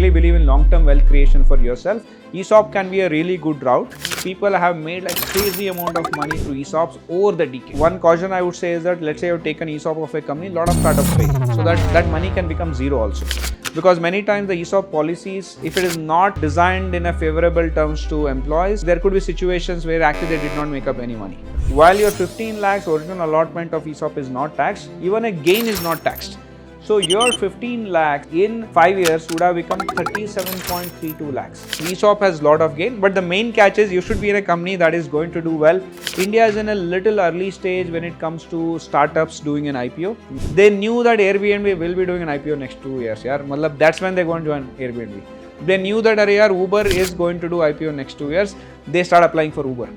really believe in long-term wealth creation for yourself, ESOP can be a really good route. People have made like crazy amount of money through ESOPs over the decade. One caution I would say is that let's say you've taken ESOP of a company, a lot of startups fail. So that money can become zero also. Because many times the ESOP policies, if it is not designed in a favorable terms to employees, there could be situations where actually they did not make up any money. While your 15 lakhs original allotment of ESOP is not taxed, even a gain is not taxed. So your 15 lakhs in 5 years would have become 37.32 lakhs. ESOP has a lot of gain, but the main catch is you should be in a company that is going to do well. India is in a little early stage when it comes to startups doing an IPO. They knew that Airbnb will be doing an IPO next 2 years. Yaar. That's when they're going to join Airbnb. They knew that Uber is going to do IPO next 2 years. They start applying for Uber.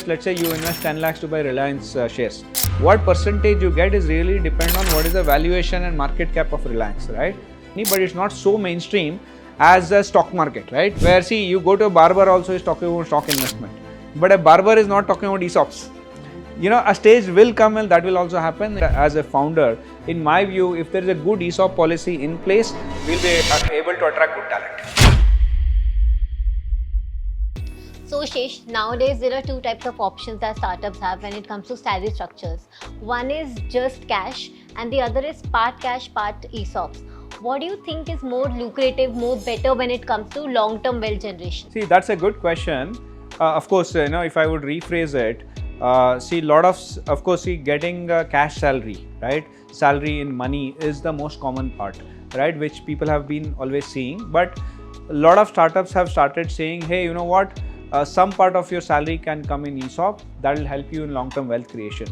Let's say you invest 10 lakhs to buy Reliance shares. What percentage you get is really depend on what is the valuation and market cap of Reliance, right? But it's not so mainstream as the stock market, right? Where see, you go to a barber also is talking about stock investment. But a barber is not talking about ESOPs. A stage will come and that will also happen. As a founder, in my view, if there is a good ESOP policy in place, we'll be able to attract good talent. So Shesh, nowadays there are two types of options that startups have when it comes to salary structures. One is just cash and the other is part cash, part ESOPs. What do you think is more lucrative, more better when it comes to long-term wealth generation? See, that's a good question. Of course, if I would rephrase it, getting cash salary, right? Salary in money is the most common part, right? Which people have been always seeing. But a lot of startups have started saying, hey, you know what? Some part of your salary can come in ESOP. That will help you in long-term wealth creation.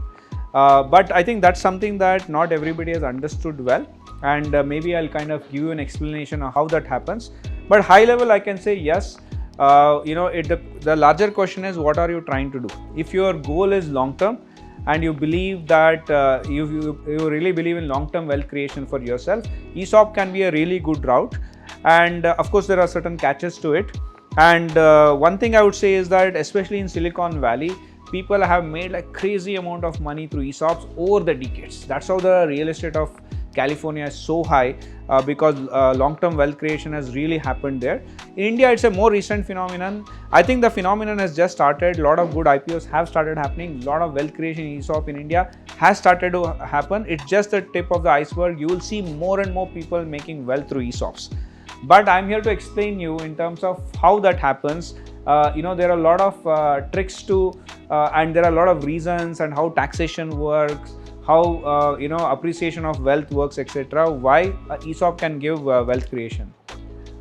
But I think that's something that not everybody has understood well. And maybe I'll kind of give you an explanation of how that happens. But high level, I can say yes. The larger question is, what are you trying to do? If your goal is long-term and you believe that you really believe in long-term wealth creation for yourself, ESOP can be a really good route. And of course, there are certain catches to it. And one thing I would say is that especially in Silicon Valley, people have made like crazy amount of money through ESOPs over the decades. That's how the real estate of California is so high because long-term wealth creation has really happened there. In India, it's a more recent phenomenon. I think the phenomenon has just started. A lot of good IPOs have started happening. A lot of wealth creation in ESOP in India has started to happen. It's just the tip of the iceberg. You will see more and more people making wealth through ESOPs. But I'm here to explain you in terms of how that happens. There are a lot of tricks to and there are a lot of reasons and how taxation works, how appreciation of wealth works, etc. Why ESOP can give wealth creation.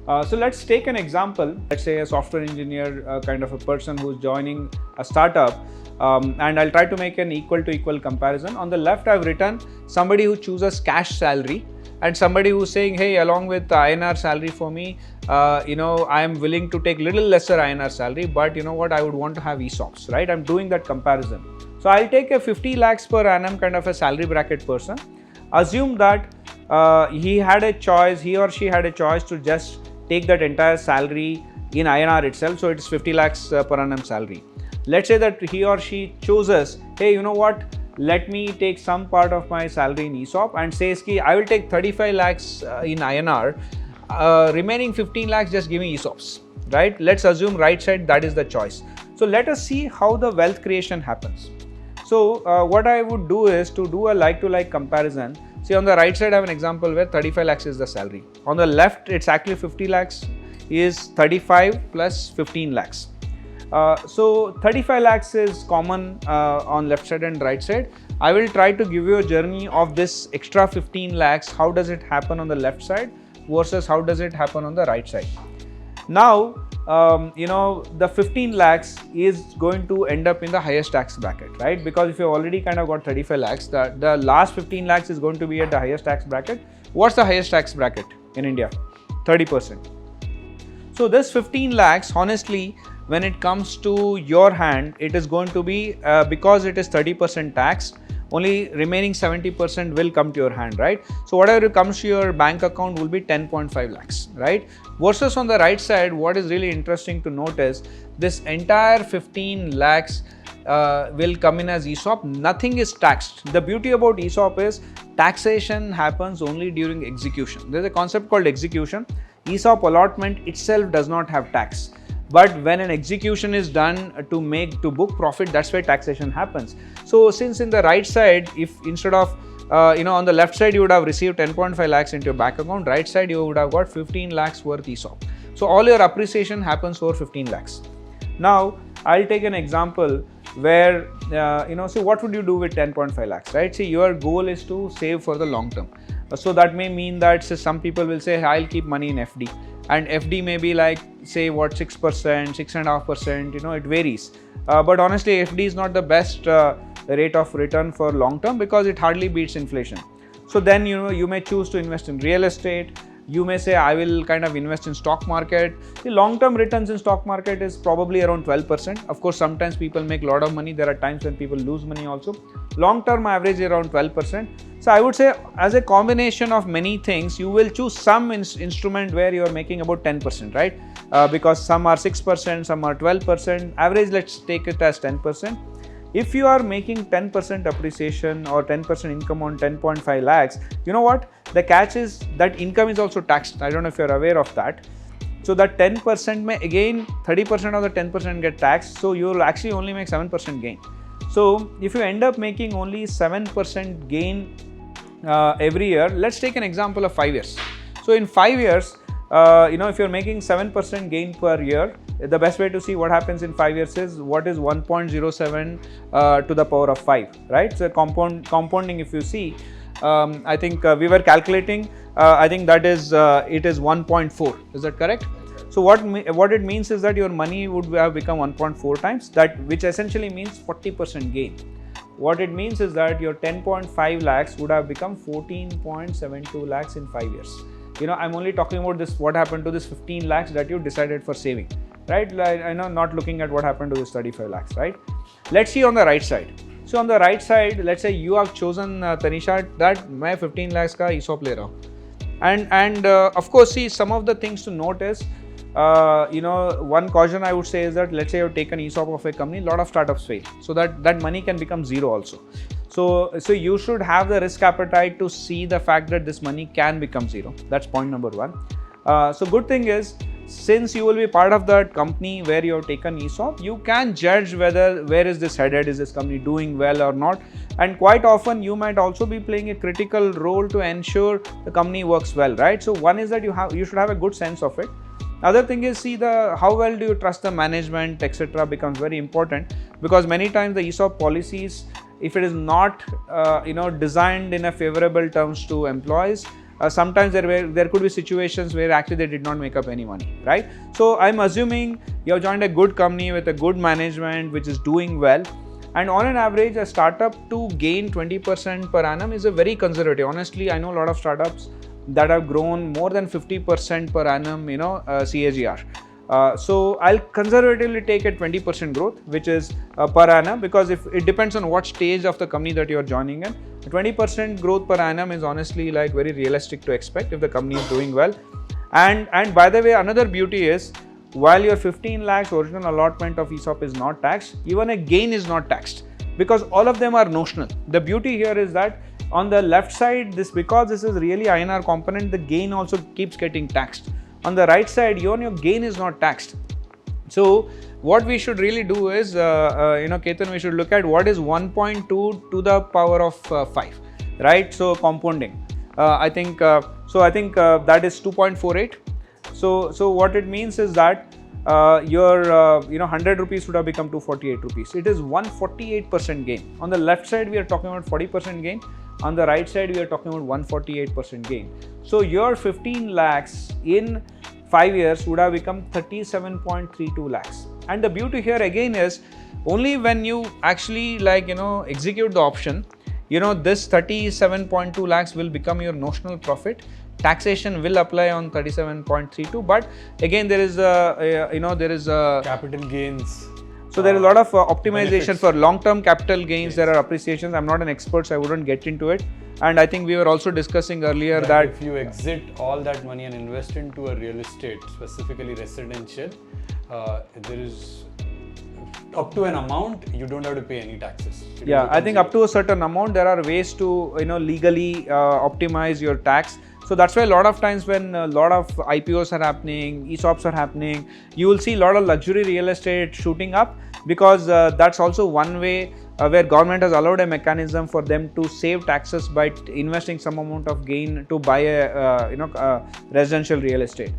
So let's take an example. Let's say a software engineer, kind of a person who's joining a startup, and I'll try to make an equal to equal comparison. On the left, I've written somebody who chooses cash salary and somebody who's saying, hey, along with INR salary for me, I am willing to take little lesser INR salary, but you know what, I would want to have ESOPs, right? I'm doing that comparison. So I'll take a 50 lakhs per annum kind of a salary bracket person. Assume that he or she had a choice to just take that entire salary in INR itself. So it's 50 lakhs per annum salary. Let's say that he or she chooses, hey, you know what? Let me take some part of my salary in ESOP and says, I will take 35 lakhs in INR, remaining 15 lakhs just give me ESOPs, right? Let's assume right side that is the choice. So let us see how the wealth creation happens. So what I would do is to do a like-to-like comparison. See, on the right side I have an example where 35 lakhs is the salary. On the left, it's actually 50 lakhs is 35 plus 15 lakhs. So 35 lakhs is common on left side and right side. I will try to give you a journey of this extra 15 lakhs. How does it happen on the left side versus how does it happen on the right side? Now, the 15 lakhs is going to end up in the highest tax bracket, right? Because if you already kind of got 35 lakhs, the last 15 lakhs is going to be at the highest tax bracket. What's the highest tax bracket in India? 30%. So this 15 lakhs, honestly, when it comes to your hand, it is going to be, because it is 30% tax, only remaining 70% will come to your hand, right? So whatever comes to your bank account will be 10.5 lakhs, right? Versus on the right side, what is really interesting to notice, this entire 15 lakhs will come in as ESOP. Nothing is taxed. The beauty about ESOP is taxation happens only during execution. There's a concept called execution. ESOP allotment itself does not have tax. But when an execution is done to book profit, that's where taxation happens. So since in the right side, if instead of on the left side you would have received 10.5 lakhs into your bank account, right side you would have got 15 lakhs worth ESOP. So all your appreciation happens over 15 lakhs. Now I'll take an example where so what would you do with 10.5 lakhs, right? See, your goal is to save for the long term. So that may mean that some people will say, I'll keep money in FD, and FD may be like, say, what, 6%, 6.5%, it varies. But honestly, FD is not the best rate of return for long term because it hardly beats inflation. So then, you may choose to invest in real estate. You may say, I will kind of invest in stock market. The long-term returns in stock market is probably around 12%. Of course, sometimes people make a lot of money. There are times when people lose money also. Long-term average is around 12%. So I would say as a combination of many things, you will choose some instrument where you are making about 10%, right? Because some are 6%, some are 12%. Average, let's take it as 10%. If you are making 10% appreciation or 10% income on 10.5 lakhs, you know what? The catch is that income is also taxed. I don't know if you're aware of that. So that 10% may again 30% of the 10% get taxed. So you will actually only make 7% gain. So if you end up making only 7% gain every year, let's take an example of 5 years. So in 5 years, if you're making 7% gain per year, the best way to see what happens in 5 years is what is 1.07 to the power of 5, right? So compounding, if you see, I think we were calculating, I think that is, it is 1.4. Is that correct? So what it means is that your money would have become 1.4 times that, which essentially means 40% gain. What it means is that your 10.5 lakhs would have become 14.72 lakhs in 5 years. I'm only talking about this, what happened to this 15 lakhs that you decided for saving, right? Like, I know, not looking at what happened to this 35 lakhs, right? Let's see on the right side. So on the right side, let's say you have chosen Tanisha that मैं 15 lakhs का ESOP ले रहा हूँ, and of course, see, some of the things to note is, one caution I would say is that let's say you've taken ESOP of a company, a lot of startups fail, so that money can become zero also. So you should have the risk appetite to see the fact that this money can become zero. That's point number one. So good thing is, since you will be part of that company where you have taken ESOP, you can judge where is this headed, is this company doing well or not, and quite often you might also be playing a critical role to ensure the company works well, right? So one is that you should have a good sense of it. Other thing is, see, how well do you trust the management, etc. becomes very important, because many times the ESOP policies, if it is not designed in a favorable terms to employees, sometimes there could be situations where actually they did not make up any money, right? So I'm assuming you have joined a good company with a good management which is doing well, and on an average a startup to gain 20% per annum is a very conservative. Honestly, I know a lot of startups that have grown more than 50% per annum, CAGR. So I'll conservatively take a 20% growth, which is per annum, because if it depends on what stage of the company that you're joining in. 20% growth per annum is honestly like very realistic to expect if the company is doing well. And by the way, another beauty is, while your 15 lakhs original allotment of ESOP is not taxed, even a gain is not taxed, because all of them are notional. The beauty here is that on the left side, because this is really INR component, the gain also keeps getting taxed. On the right side, your gain is not taxed. So what we should really do is, Ketan, we should look at what is 1.2 to the power of 5, right? So compounding, I think that is 2.48. So what it means is that your 100 rupees would have become 248 rupees. It is 148% gain. On the left side, we are talking about 40% gain. On the right side, we are talking about 148% gain. So your 15 lakhs in 5 years would have become 37.32 lakhs. And the beauty here again is, only when you actually execute the option, this 37.2 lakhs will become your notional profit. Taxation will apply on 37.32, but again there is a capital gains. So there is a lot of optimization benefits for long-term capital gains. Yes. There are appreciations. I'm not an expert, so I wouldn't get into it. And I think we were also discussing earlier that if you exit all that money and invest into a real estate, specifically residential, there is up to an amount you don't have to pay any taxes. I think up to a certain amount there are ways to legally optimize your tax. So that's why a lot of times when a lot of IPOs are happening, ESOPs are happening, you will see a lot of luxury real estate shooting up, because that's also one way where government has allowed a mechanism for them to save taxes by investing some amount of gain to buy a residential real estate.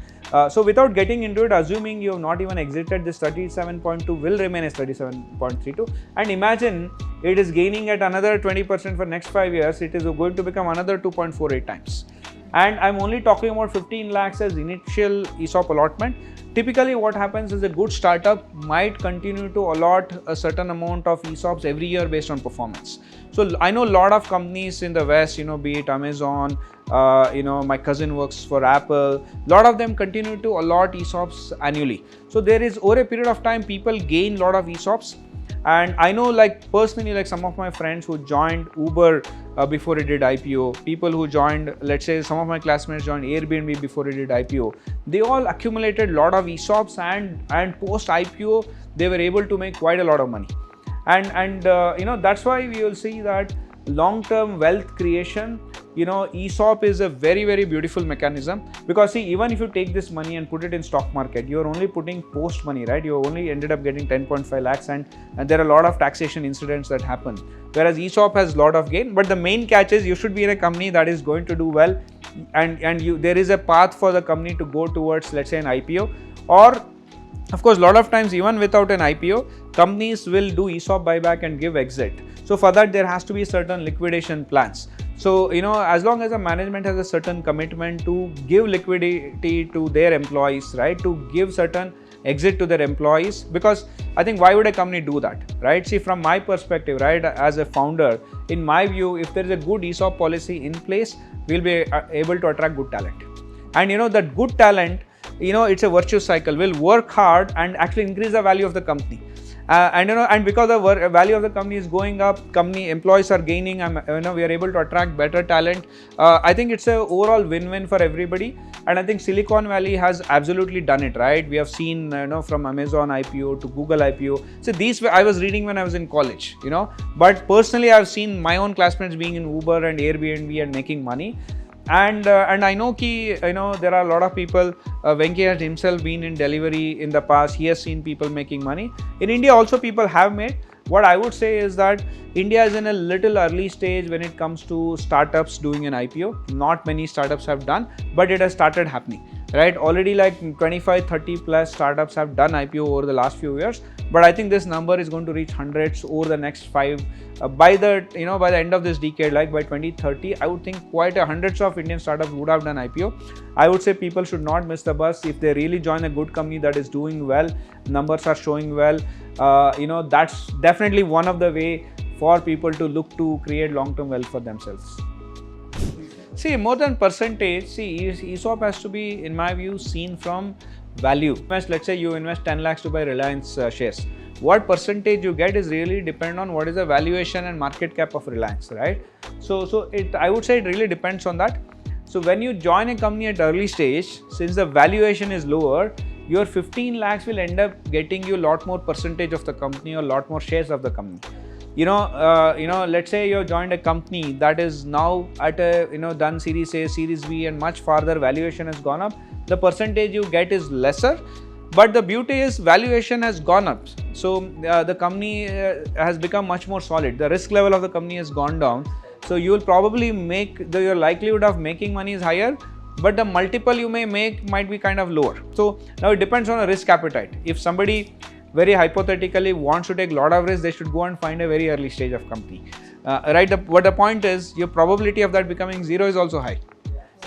So without getting into it, assuming you have not even exited, this 37.2 will remain as 37.32, and imagine it is gaining at another 20% for next 5 years, it is going to become another 2.48 times. And I'm only talking about 15 lakhs as initial ESOP allotment. Typically what happens is a good startup might continue to allot a certain amount of ESOPs every year based on performance. So I know a lot of companies in the West, be it Amazon, my cousin works for Apple, a lot of them continue to allot ESOPs annually. So there is, over a period of time, people gain a lot of ESOPs. And I know, personally, some of my friends who joined Uber before it did IPO, people who joined, let's say some of my classmates joined Airbnb before it did IPO, they all accumulated a lot of ESOPs, and post IPO they were able to make quite a lot of money. And that's why we will see that long-term wealth creation, ESOP is a very, very beautiful mechanism, because see, even if you take this money and put it in stock market, you are only putting post money, right? You only ended up getting 10.5 lakhs, and there are a lot of taxation incidents that happen, whereas ESOP has a lot of gain. But the main catch is you should be in a company that is going to do well, and there is a path for the company to go towards, let's say, an IPO, or of course, a lot of times even without an IPO, companies will do ESOP buyback and give exit. So for that, there has to be certain liquidation plans. So, as long as the management has a certain commitment to give liquidity to their employees, right, to give certain exit to their employees, because I think why would a company do that, right? See, from my perspective, right, as a founder, in my view, if there is a good ESOP policy in place, we'll be able to attract good talent. And that good talent, it's a virtuous cycle, will work hard and actually increase the value of the company. And because the value of the company is going up, company employees are gaining, we are able to attract better talent. I think it's a overall win-win for everybody. And I think Silicon Valley has absolutely done it, right? We have seen, from Amazon IPO to Google IPO. So these I was reading when I was in college, but personally I've seen my own classmates being in Uber and Airbnb and making money. And I know there are a lot of people. Venki has himself been in delivery in the past. He has seen people making money. In India also people have made. What I would say is that India is in a little early stage when it comes to startups doing an IPO. Not many startups have done, but it has started happening, right? Already 25, 30 plus startups have done IPO over the last few years. But I think this number is going to reach hundreds over the next 5. By the end of this decade, by 2030, I would think quite hundreds of Indian startups would have done IPO. I would say people should not miss the bus. If they really join a good company that is doing well, numbers are showing well, that's definitely one of the way for people to look to create long-term wealth for themselves. See, more than percentage, ESOP has to be, in my view, seen from value. Let's say you invest 10 lakhs to buy Reliance shares. What percentage you get is really depend on what is the valuation and market cap of Reliance, right? So I would say it really depends on that. So when you join a company at early stage, since the valuation is lower, your 15 lakhs will end up getting you a lot more percentage of the company or a lot more shares of the company. Let's say you joined a company that is now at a, done Series A, Series B, and much farther valuation has gone up. The percentage you get is lesser, but the beauty is valuation has gone up. So the company has become much more solid. The risk level of the company has gone down. So you will probably your likelihood of making money is higher, but the multiple you may make might be kind of lower. So now it depends on a risk appetite. If somebody very hypothetically wants to take a lot of risk, they should go and find a very early stage of company, right? But the point is, your probability of that becoming zero is also high.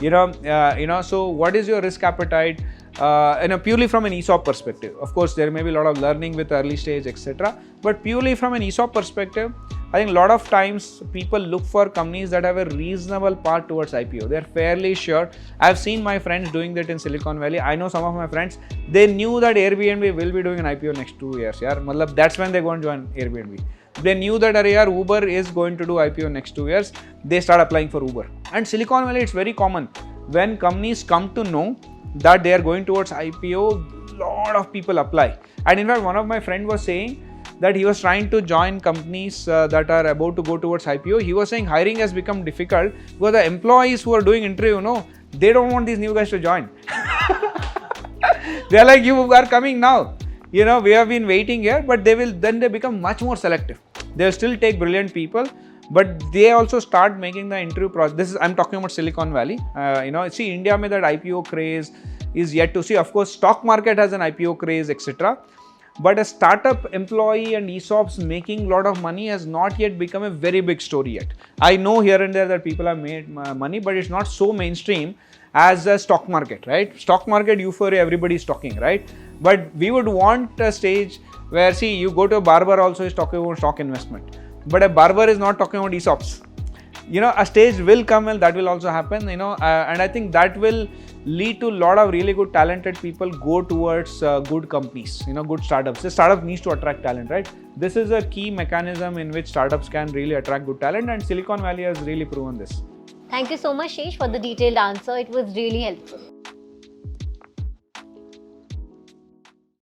So what is your risk appetite? Purely from an ESOP perspective. Of course, there may be a lot of learning with early stage, etc. But purely from an ESOP perspective, I think a lot of times people look for companies that have a reasonable path towards IPO. They're fairly sure. I've seen my friends doing that in Silicon Valley. I know some of my friends, they knew that Airbnb will be doing an IPO next 2 years. That's when they're going to join Airbnb. They knew that Uber is going to do IPO next 2 years. They start applying for Uber. And Silicon Valley, it's very common. When companies come to know that they are going towards IPO, lot of people apply. And in fact, one of my friends was saying that he was trying to join companies that are about to go towards IPO. He was saying hiring has become difficult because the employees who are doing interview, they don't want these new guys to join. They're like, you are coming now. You know, we have been waiting here, but they become much more selective. They'll still take brilliant people, but they also start making the interview process. I'm talking about Silicon Valley. You know, see, India mein that IPO craze is yet to see. Of course, stock market has an IPO craze, etc. But a startup employee and ESOPs making a lot of money has not yet become a very big story yet. I know here and there that people have made money, but it's not so mainstream as the stock market, right? Stock market euphoria, everybody is talking, right? But we would want a stage where, see, you go to a barber also is talking about stock investment, but a barber is not talking about ESOPs. You know, a stage will come and that will also happen, you know, and I think that will lead to a lot of really good talented people go towards good companies, you know, good startups. The startup needs to attract talent, right? This is a key mechanism in which startups can really attract good talent, and Silicon Valley has really proven this. Thank you so much, Shesh, for the detailed answer. It was really helpful.